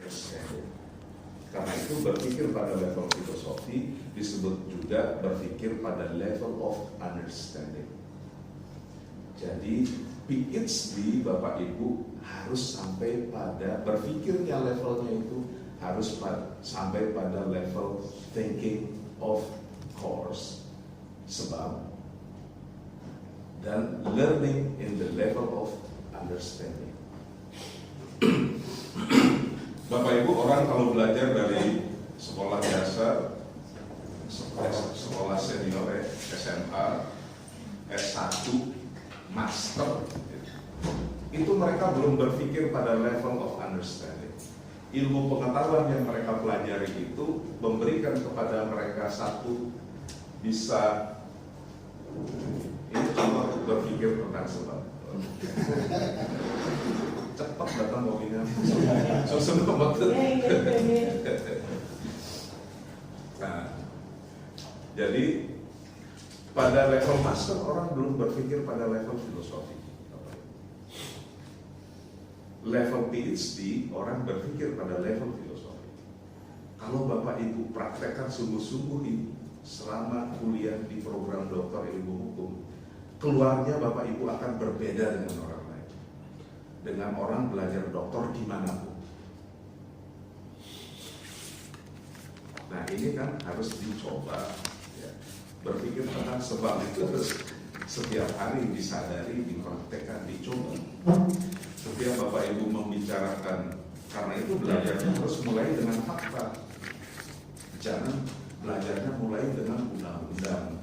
understanding. Karena itu berpikir pada level filosofi disebut juga berpikir pada level of understanding. Jadi PhD Bapak Ibu harus sampai pada berpikirnya levelnya itu harus sampai pada level thinking of course, sebab dan learning in the level of understanding. Bapak Ibu, orang kalau belajar dari sekolah dasar, sekolah senior, SMA, S1, master, itu mereka belum berpikir pada level of understanding. Ilmu pengetahuan yang mereka pelajari itu memberikan kepada mereka satu bisa ini contoh berpikir tentang sebab. Cepat datang mobilnya, susun komputer. Nah, jadi pada level master orang belum berpikir pada level filosofi. Level PhD orang berpikir pada level filosofi. Kalau Bapak Ibu praktekkan sungguh-sungguh ini selama kuliah di program doktor ilmu hukum, keluarnya Bapak Ibu akan berbeda dengan orang lain, dengan orang belajar doktor dimanapun. Nah ini kan harus dicoba ya. Berpikir tentang sebab itu harus setiap hari disadari, dipraktekkan, dicoba. Setiap Bapak Ibu membicarakan, karena itu belajarnya harus mulai dengan fakta. Jangan belajarnya mulai dengan undang-undang.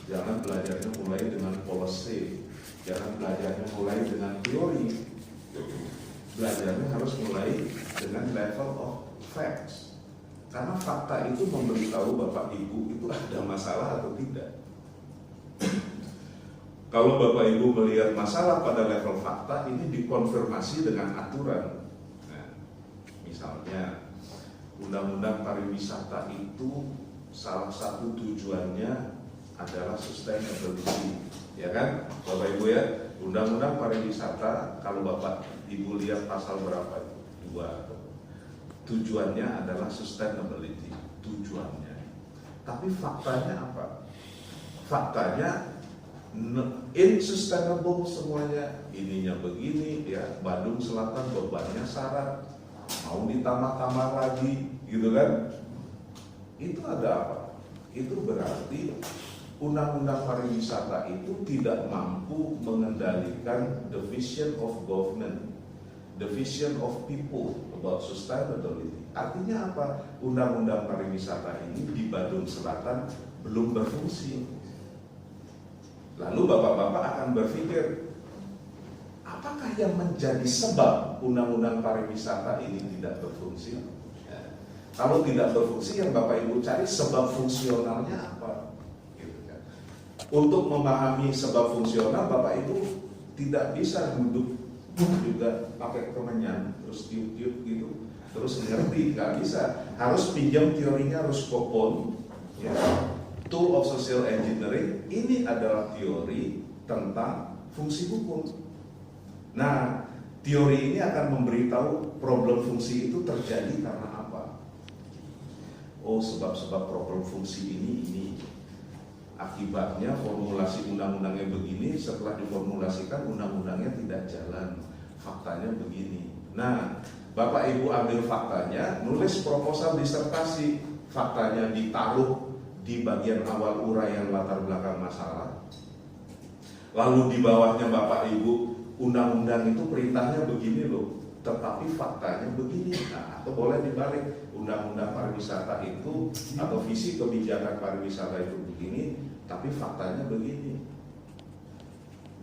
Jangan belajarnya mulai dengan policy. Jangan belajarnya mulai dengan teori. Belajarnya harus mulai dengan level of facts. Karena fakta itu memberitahu Bapak Ibu itu ada masalah atau tidak. Kalau Bapak Ibu melihat masalah pada level fakta, ini dikonfirmasi dengan aturan. Nah, misalnya Undang-Undang Pariwisata itu salah satu tujuannya adalah sustainability, ya kan, Bapak Ibu ya. Undang-Undang Pariwisata kalau Bapak Ibu lihat pasal berapa itu? 2. Tujuannya adalah sustainability, tujuannya. Tapi faktanya apa? Faktanya insustainable semuanya. Ininya begini ya, Bandung Selatan bebannya syarat, mau ditambah-tambah lagi, gitu kan? Itu ada apa? Itu berarti Undang-Undang Pariwisata itu tidak mampu mengendalikan the vision of government, the vision of people about sustainability. Artinya apa? Undang-Undang Pariwisata ini di Bandung Selatan belum berfungsi. Lalu bapak-bapak akan berpikir, apakah yang menjadi sebab Undang-Undang Pariwisata ini tidak berfungsi? Ya. Kalau tidak berfungsi, yang Bapak Ibu cari sebab fungsionalnya apa? Gitu kan. Untuk memahami sebab fungsional, Bapak Ibu tidak bisa duduk juga pakai kemenyan, terus tiup-tiup gitu, terus ngerti, nggak bisa. Harus pinjam teorinya, harus kopon, ya. Tool of Social Engineering ini adalah teori tentang fungsi hukum. Nah, teori ini akan memberitahu problem fungsi itu terjadi karena apa. Oh, sebab-sebab problem fungsi ini. Akibatnya formulasi undang-undangnya begini, setelah diformulasikan undang-undangnya tidak jalan. Faktanya begini. Nah, Bapak Ibu ambil faktanya, nulis proposal disertasi, faktanya ditaruh di bagian awal uraian latar belakang masalah. Lalu di bawahnya Bapak Ibu, undang-undang itu perintahnya begini loh, tetapi faktanya begini. Nah, atau boleh dibalik, undang-undang pariwisata itu atau visi kebijakan pariwisata itu begini, tapi faktanya begini.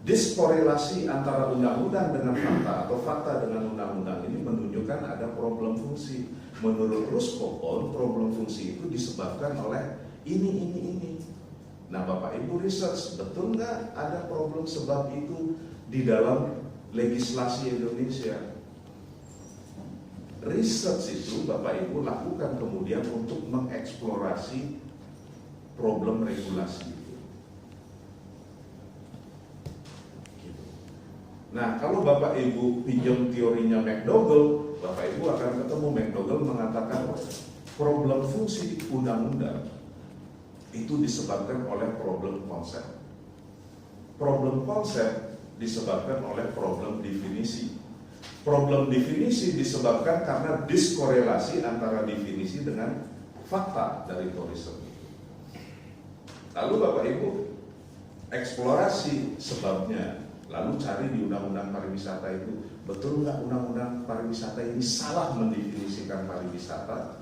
Diskorelasi antara undang-undang dengan fakta atau fakta dengan undang-undang ini menunjukkan ada problem fungsi. Menurut Ruskopon, problem fungsi itu disebabkan oleh ini. Nah, Bapak Ibu research, betul nggak ada problem sebab itu di dalam legislasi Indonesia? Research itu Bapak Ibu lakukan kemudian untuk mengeksplorasi problem regulasi itu. Nah, kalau Bapak Ibu pinjam teorinya McDougall, Bapak Ibu akan ketemu McDougall mengatakan problem fungsi undang-undang itu disebabkan oleh problem konsep. Problem konsep disebabkan oleh problem definisi. Problem definisi disebabkan karena diskorelasi antara definisi dengan fakta dari teori itu. Lalu Bapak Ibu eksplorasi sebabnya, lalu cari di undang-undang pariwisata itu, betul nggak undang-undang pariwisata ini salah mendefinisikan pariwisata?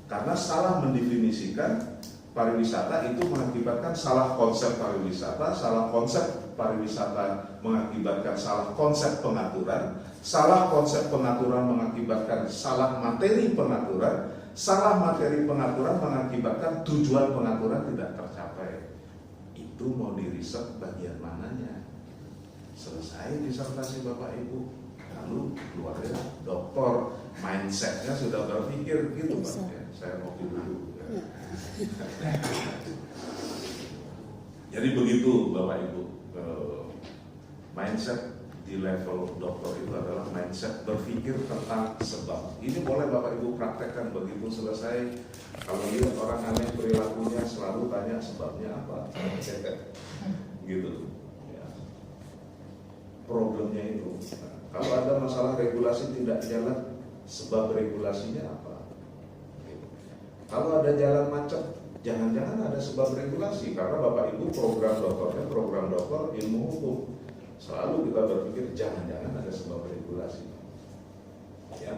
Karena salah mendefinisikan pariwisata itu mengakibatkan salah konsep pariwisata, salah konsep pariwisata mengakibatkan salah konsep pengaturan, salah konsep pengaturan mengakibatkan salah materi pengaturan, salah materi pengaturan mengakibatkan tujuan pengaturan tidak tercapai. Itu mau diriset bagian mananya? Selesai disertasi Bapak Ibu, lalu keluarnya doktor, mindsetnya sudah berpikir gitu Pak ya. Saya ngopi dulu ya. Jadi begitu Bapak Ibu, mindset di level dokter itu adalah mindset berpikir tentang sebab. Ini boleh Bapak Ibu praktekkan begitu selesai. Kalau lihat orang aneh perilakunya selalu tanya sebabnya apa, gitu. Ya. Problemnya itu. Nah, kalau ada masalah regulasi tidak jalan, sebab regulasinya apa? Kalau ada jalan macet, jangan-jangan ada sebab regulasi, karena Bapak Ibu program dokter ilmu hukum. Selalu kita berpikir jangan-jangan ada sebab regulasi. Ya.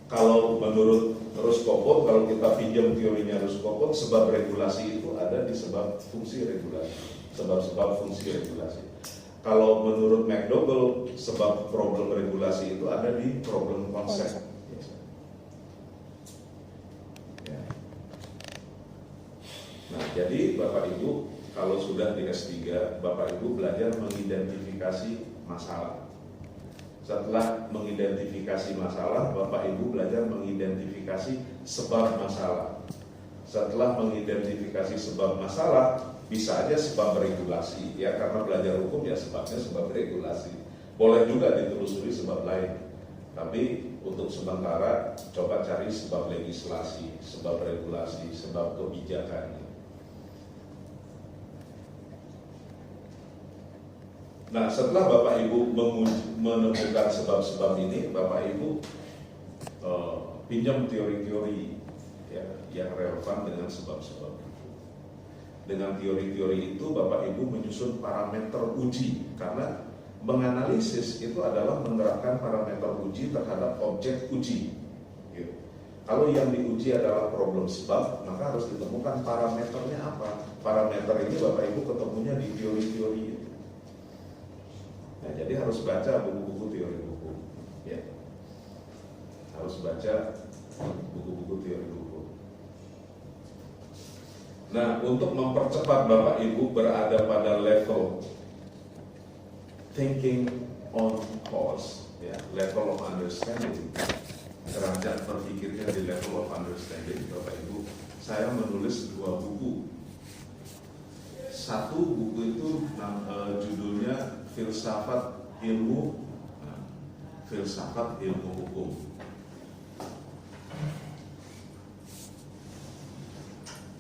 Kalau menurut Ruskopot, kalau kita pinjam teorinya Ruskopot, sebab regulasi itu ada di sebab fungsi regulasi, sebab-sebab fungsi regulasi. Kalau menurut McDougall, sebab problem regulasi itu ada di problem konsep. Nah, jadi Bapak Ibu kalau sudah di S3, Bapak Ibu belajar mengidentifikasi masalah. Setelah mengidentifikasi masalah, Bapak Ibu belajar mengidentifikasi sebab masalah. Setelah mengidentifikasi sebab masalah, bisa aja sebab regulasi, ya karena belajar hukum ya sebabnya sebab regulasi. Boleh juga ditelusuri sebab lain. Tapi untuk sementara coba cari sebab legislasi, sebab regulasi, sebab kebijakan. Nah, setelah Bapak Ibu menemukan sebab-sebab ini, Bapak Ibu pinjam teori-teori ya, yang relevan dengan sebab-sebab itu. Dengan teori-teori itu, Bapak Ibu menyusun parameter uji, karena menganalisis itu adalah menerapkan parameter uji terhadap objek uji. Gitu. Kalau yang diuji adalah problem sebab, maka harus ditemukan parameternya apa. Parameter ini Bapak Ibu ketemunya di teori-teori itu. Nah, jadi harus baca buku-buku teori hukum, ya. Harus baca buku-buku teori hukum. Nah, untuk mempercepat Bapak Ibu berada pada level thinking on course, ya, level of understanding, derajat berpikirnya di level of understanding, Bapak Ibu, saya menulis 2 buku. Satu buku itu judulnya Filsafat Ilmu Hukum.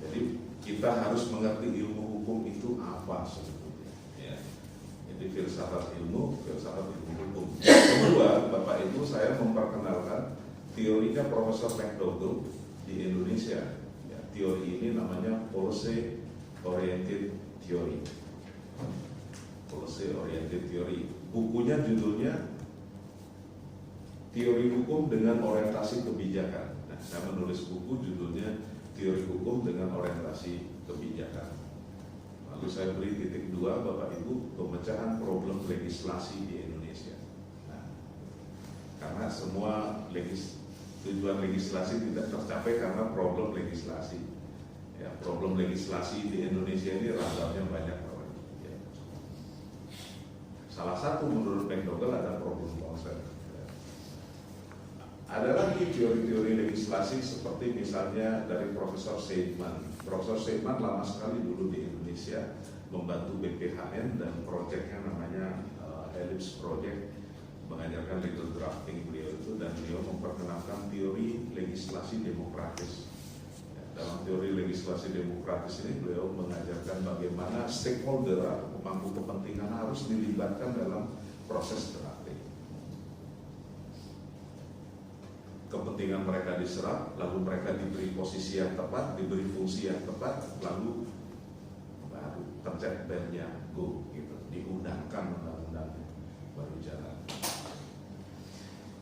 Jadi kita harus mengerti ilmu hukum itu apa sebetulnya. Ya. Jadi filsafat ilmu hukum. Kedua, Bapak Ibu, saya memperkenalkan teorinya Profesor McDougall di Indonesia. Ya, teori ini namanya Policy Oriented Theory. Policy Oriented Theory. Bukunya judulnya Teori Hukum dengan Orientasi Kebijakan. Nah, saya menulis buku judulnya Teori Hukum dengan Orientasi Kebijakan. Lalu saya beri titik 2, Bapak Ibu, pemecahan problem legislasi di Indonesia. Nah, karena semua tujuan legislasi tidak tercapai karena problem legislasi. Ya, problem legislasi di Indonesia ini ragamnya banyak. Salah satu menurut McDougall ada problem konsep. Ada lagi teori-teori legislasi seperti misalnya dari Profesor Seidman. Profesor Seidman lama sekali dulu di Indonesia membantu BPHN dan proyeknya namanya Ellipse Project mengajarkan legal drafting beliau itu, dan beliau memperkenalkan teori legislasi demokratis. Dalam teori legislasi demokratis ini beliau mengajarkan bagaimana stakeholder atau pemangku kepentingan harus dilibatkan dalam proses drafting. Kepentingan mereka diserap, lalu mereka diberi posisi yang tepat, diberi fungsi yang tepat, lalu baru tercek belnya go gitu, diundangkan undang-undangnya baru jalan.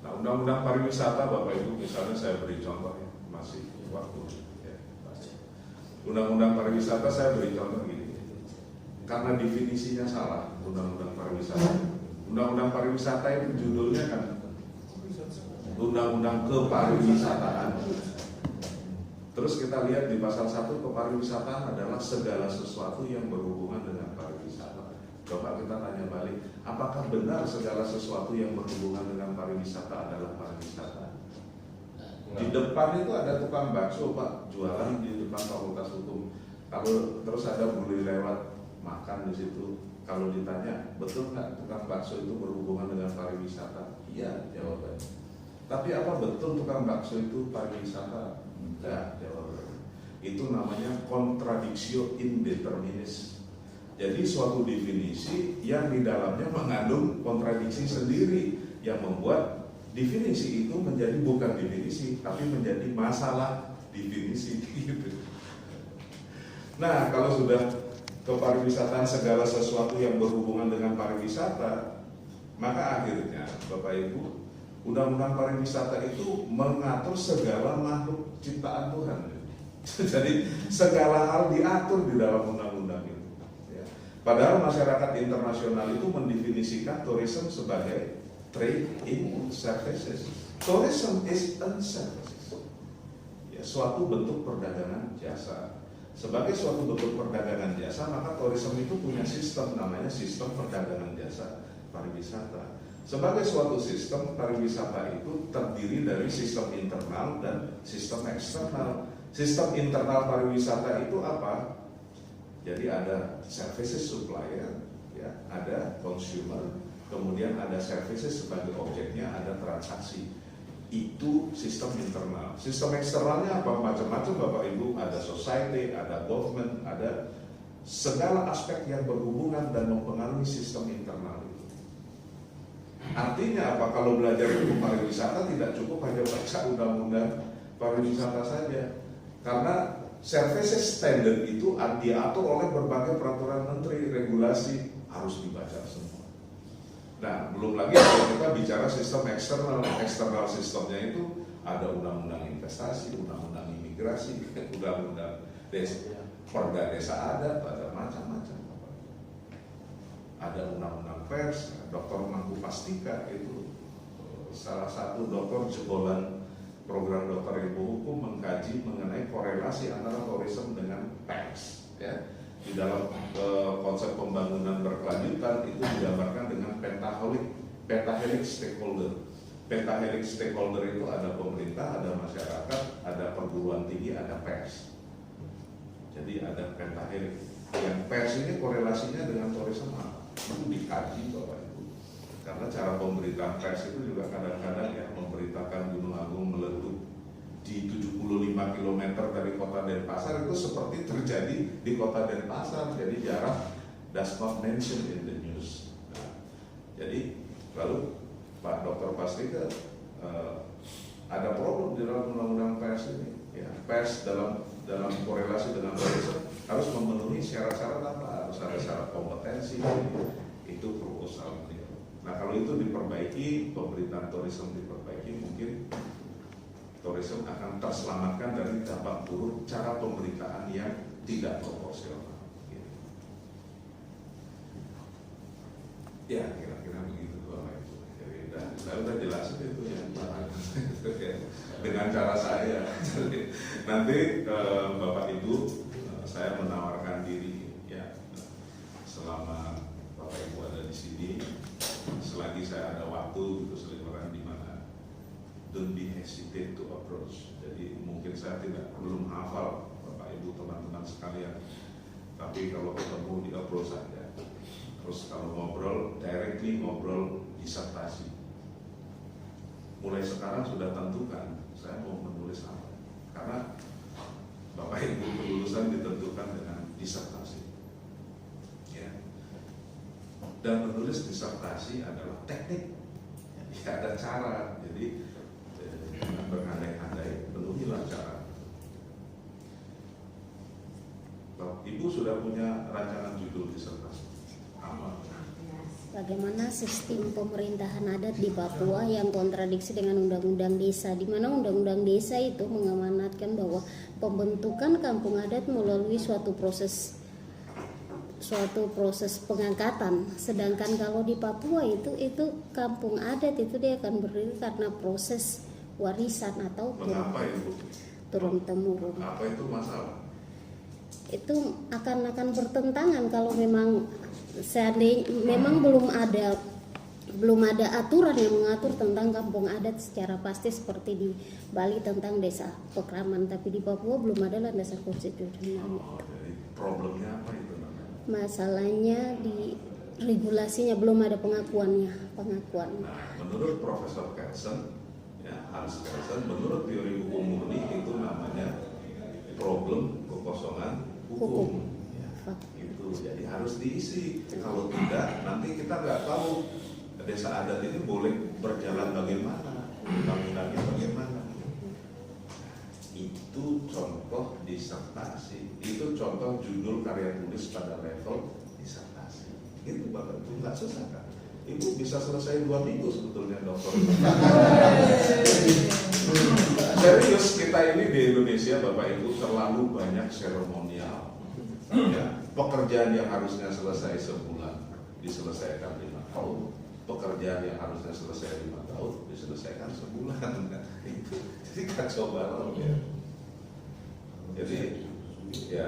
Nah, undang-undang pariwisata Bapak Ibu, misalnya saya beri contoh ya, masih waktu ya, undang-undang pariwisata saya beri contoh gini, karena definisinya salah. Undang-undang pariwisata, undang-undang pariwisata itu judulnya kan undang-undang kepariwisataan. Terus kita lihat di pasal 1, kepariwisataan adalah segala sesuatu yang berhubungan dengan pariwisata. Coba kita tanya balik, apakah benar segala sesuatu yang berhubungan dengan pariwisata adalah pariwisata? Di depan itu ada tukang bakso Pak, jualan di depan Fakultas Hukum. Kalau terus ada bule lewat makan di situ, kalau ditanya betul nggak tukang bakso itu berhubungan dengan pariwisata? Iya jawabannya. Tapi apa betul tukang bakso itu pariwisata? Enggak jawabannya. Itu namanya contradictio indeterminis. Jadi suatu definisi yang di dalamnya mengandung kontradiksi sendiri, yang membuat definisi itu menjadi bukan definisi, tapi menjadi masalah definisi gitu. Nah, kalau sudah kepariwisataan segala sesuatu yang berhubungan dengan pariwisata, maka akhirnya Bapak Ibu, undang-undang pariwisata itu mengatur segala makhluk ciptaan Tuhan. Jadi segala hal diatur di dalam undang-undang itu. Padahal masyarakat internasional itu mendefinisikan tourism sebagai trade in services. Tourism is a services. Ya, suatu bentuk perdagangan jasa. Sebagai suatu bentuk perdagangan jasa, maka tourism itu punya sistem, namanya sistem perdagangan jasa pariwisata. Sebagai suatu sistem, pariwisata itu terdiri dari sistem internal dan sistem eksternal. Sistem internal pariwisata itu apa? Jadi ada services supplier, ya, ada consumer, kemudian ada services sebagai objeknya, ada transaksi. Itu sistem internal. Sistem eksternalnya apa? Macam-macam Bapak Ibu, ada society, ada government, ada segala aspek yang berhubungan dan mempengaruhi sistem internal itu. Artinya apa? Kalau belajar ilmu pariwisata tidak cukup hanya baca undang-undang pariwisata saja, karena services standard itu diatur oleh berbagai peraturan menteri, regulasi, harus dibaca semua. Nah, belum lagi kalau kita bicara sistem eksternal sistemnya itu ada undang-undang investasi, undang-undang imigrasi, undang-undang perda desa adat, ada macam-macam. Ada undang-undang pers, Dr. Mangku Pastika itu salah satu dokter jebolan program dokter ilmu hukum mengkaji mengenai korelasi antara tourism dengan pers. Ya. Di dalam konsep pembangunan berkelanjutan itu digambarkan dengan pentahelix stakeholder. Pentahelix stakeholder itu ada pemerintah, ada masyarakat, ada perguruan tinggi, ada pers. Jadi ada pentahelix. Yang pers ini korelasinya dengan tourism itu dikaji Bapak Ibu. Karena cara pemberitaan pers itu juga kadang-kadang ya memberitakan Gunung Agung meletus di 75 km dari kota Denpasar itu seperti terjadi di kota Denpasar. Jadi jarak does not mention in the news. Nah, jadi lalu Pak Dr. Pastika ada problem di dalam undang-undang pers ini. Ya, pers dalam korelasi dengan tourism harus memenuhi syarat-syarat apa? Harus ada syarat kompetensi. Itu proposal beliau. Nah, kalau itu diperbaiki, pemberitaan tourism diperbaiki, mungkin tourism akan terselamatkan dari dampak buruk cara pemberitaan yang tidak proporsional. Ya, kira-kira begitu Bapak Ibu. Jadi saya udah jelasin itu ya, dengan cara saya. Jadi, nanti Bapak Ibu, saya menawarkan diri ya selama Bapak Ibu ada di sini, selagi saya ada waktu gitu seliburan di mana, don't be hesitate to approach. Jadi mungkin saya belum hafal Bapak Ibu teman-teman sekalian, tapi kalau ketemu di approach saja. Terus kalau ngobrol, directly ngobrol disertasi. Mulai sekarang sudah tentukan saya mau menulis apa, karena Bapak Ibu kelulusan ditentukan dengan disertasi. Ya. Dan menulis disertasi adalah teknik, ya, ada cara. Jadi jangan berandai-andai, penuhilah cara. Ibu sudah punya rancangan judul disertasi apa? Bagaimana sistem pemerintahan adat di Papua yang kontradiksi dengan undang-undang desa, di mana undang-undang desa itu mengamanatkan bahwa pembentukan kampung adat melalui suatu proses pengangkatan. Sedangkan kalau di Papua itu kampung adat itu dia akan berdiri karena proses warisan atau turun temurun. Apa itu masalah? Itu akan bertentangan kalau memang seandainya memang belum ada aturan yang mengatur tentang kampung adat secara pasti seperti di Bali tentang desa Pekraman, tapi di Papua belum ada landasan konstitusional. Jadi problemnya apa itu namanya? Masalahnya di regulasinya belum ada pengakuan. Nah, menurut Profesor Kelsen, ya, Hans Kelsen, menurut teori hukum murni itu namanya problem kekosongan hukum. Itu jadi harus diisi. Kalau tidak, nanti kita nggak tahu desa adat ini boleh berjalan bagaimana, undang-undangnya bagaimana. Itu contoh disertasi. Itu contoh judul karya tulis pada level disertasi. Itu Bapak Ibu nggak susah kan? Ibu bisa selesai 2 minggu sebetulnya dokter. Serius, kita ini di Indonesia Bapak Ibu terlalu banyak seremonial. Ya, pekerjaan yang harusnya selesai sebulan diselesaikan 5 tahun, pekerjaan yang harusnya selesai 5 tahun diselesaikan sebulan. Jadi kacau balau ya. Jadi ya,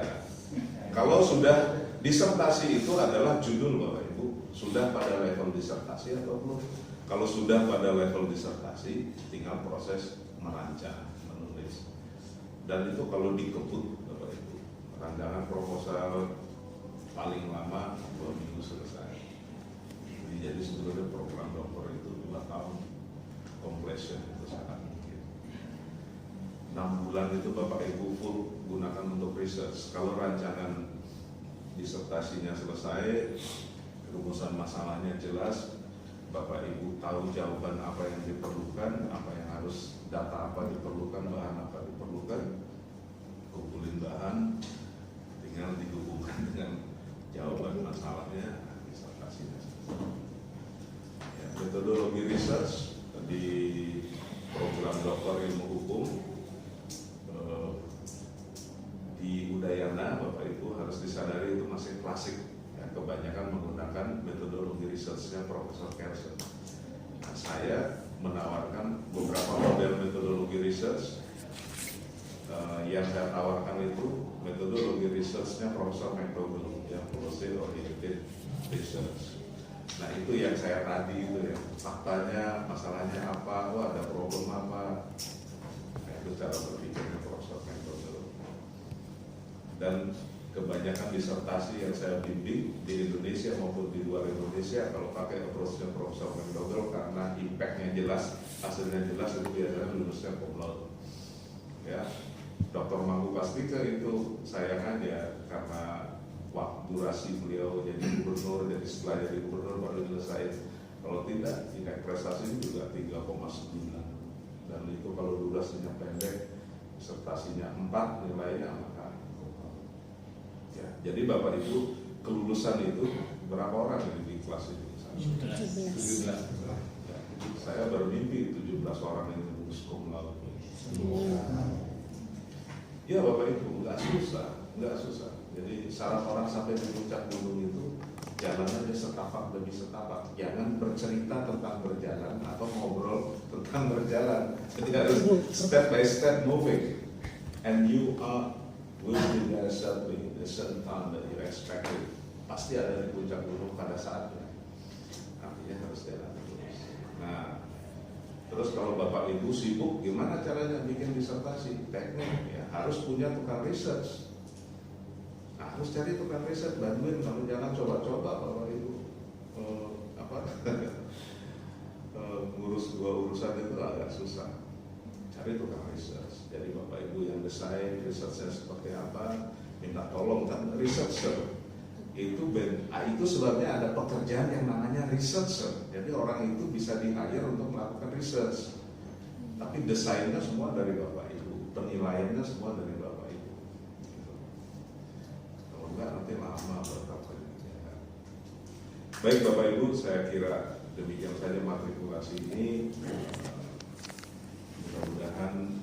kalau sudah disertasi itu adalah judul Bapak Ibu, sudah pada level disertasi atau belum? Kalau sudah pada level disertasi, tinggal proses merancang, menulis. Dan itu kalau dikebut Bapak Ibu, rancangan proposal paling lama 2 minggu selesai. Jadi sebetulnya program dokter itu 2 tahun, completion itu sangat mungkin. 6 bulan itu Bapak Ibu full gunakan untuk research. Kalau rancangan disertasinya selesai, rumusan masalahnya jelas, Bapak Ibu tahu jawaban apa yang diperlukan, apa yang harus, data apa diperlukan, bahan apa diperlukan, kumpulin bahan, tinggal dihubungkan dengan jawaban masalahnya, disertasinya selesai. Ya, metodologi research di program doktor ilmu hukum di Udayana, Bapak Ibu harus disadari itu masih klasik. Ya, kebanyakan menggunakan metodologi researchnya Profesor Kelsen. Nah, saya menawarkan beberapa model metodologi research. Yang saya tawarkan itu metodologi researchnya Profesor McDougall, yang policy oriented research. Nah, itu yang saya tadi itu ya, faktanya, masalahnya apa, ada problem apa. Nah, itu cara berpikirnya Profesor McDougall. Dan kebanyakan disertasi yang saya bimbing di Indonesia maupun di luar Indonesia, kalau pakai approach-nya Profesor McDougall, karena impact-nya jelas, hasilnya jelas, itu biasanya lulusnya cum laude. Ya, Dr. Mangku Pastika itu sayang aja karena waktu durasi beliau jadi gubernur, jadi setelah jadi gubernur baru selesai. Kalau tidak, indeks prestasi juga 3,9. Dan itu kalau durasinya pendek, disertasinya 4 nilainya, maka ya, jadi Bapak Ibu kelulusan itu berapa orang di kelas ini? 17. Ya, saya bermimpi 17 orang yang lulus cum laude. Ya Bapak Ibu, nggak susah. Jadi syarat orang sampai di puncak gunung itu jalan aja setapak demi setapak. Jangan bercerita tentang berjalan atau ngobrol tentang berjalan. Jadi harus step by step moving. And you will be there certainly the certain time that you expected. Pasti ada di puncak gunung pada saatnya. Artinya harus jalan terus. Nah, terus kalau Bapak Ibu sibuk, gimana caranya bikin disertasi? Teknik, ya harus punya tukang research. Nah, harus cari tukang riset, bantuin, kalau jangan coba-coba Bapak Ibu. ngurus dua urusan itu agak susah. Cari tukang research. Jadi Bapak Ibu yang desain researchnya seperti apa, minta tolong kan researcher. Itu sebabnya ada pekerjaan yang namanya researcher. Jadi orang itu bisa di-hire untuk melakukan research. Tapi desainnya semua dari Bapak Ibu, penilaiannya semua dari Bapak Ibu. Gitu. Kalau enggak nanti lama bertahun-tahun. Baik Bapak Ibu, saya kira demikian saja matrikulasi ini. Mudah-mudahan